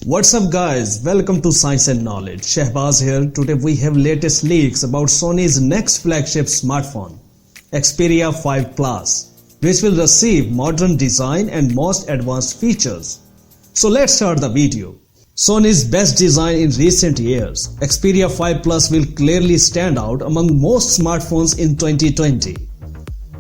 What's up guys, welcome to Science and Knowledge. Shehbaz here. Today we have latest leaks about Sony's next flagship smartphone, Xperia 5 Plus, which will receive modern design and most advanced features. So let's start the video. Sony's best design in recent years, Xperia 5 Plus will clearly stand out among most smartphones in 2020.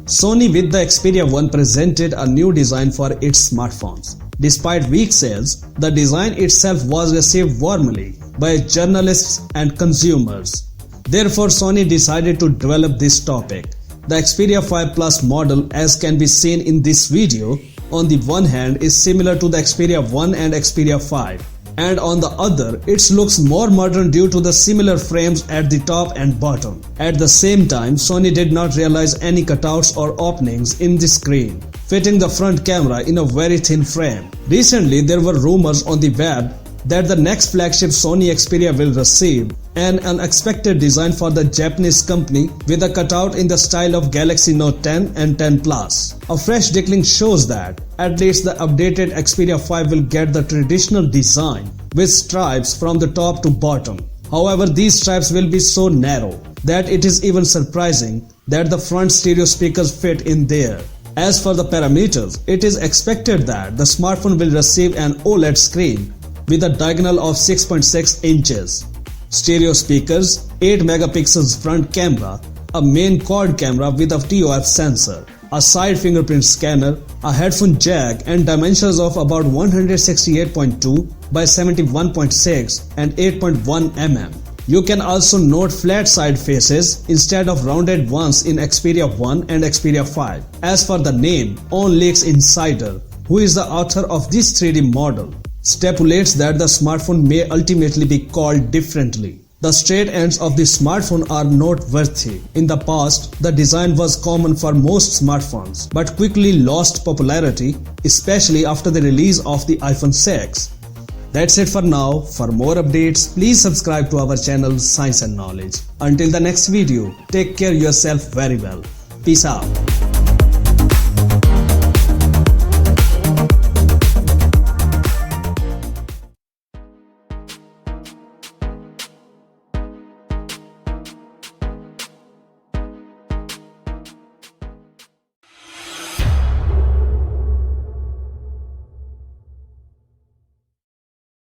Sony with the Xperia 1 presented a new design for its smartphones. Despite weak sales, the design itself was received warmly by journalists and consumers. Therefore, Sony decided to develop this topic. The Xperia 5 Plus model, as can be seen in this video, on the one hand is similar to the Xperia 1 and Xperia 5, and on the other it looks more modern due to the similar frames at the top and bottom. At the same time, Sony did not realize any cutouts or openings in the screen, fitting the front camera in a very thin frame. Recently, there were rumors on the web that the next flagship Sony Xperia will receive an unexpected design for the Japanese company with a cutout in the style of Galaxy Note 10 and 10 Plus. A fresh decking shows that at least the updated Xperia 5 will get the traditional design with stripes from the top to bottom. However, these stripes will be so narrow that it is even surprising that the front stereo speakers fit in there. As for the parameters, it is expected that the smartphone will receive an OLED screen with a diagonal of 6.6 inches, stereo speakers, 8 megapixels front camera, a main quad camera with a TOF sensor, a side fingerprint scanner, a headphone jack, and dimensions of about 168.2 by 71.6 and 8.1 mm. You can also note flat side faces instead of rounded ones in Xperia 1 and Xperia 5. As for the name, OnLeaks Insider, who is the author of this 3D model, stipulates that the smartphone may ultimately be called differently. The straight ends of the smartphone are noteworthy. In the past, the design was common for most smartphones, but quickly lost popularity, especially after the release of the iPhone 6. That's it for now. For more updates, please subscribe to our channel Science and Knowledge. Until the next video, take care yourself very well. Peace out.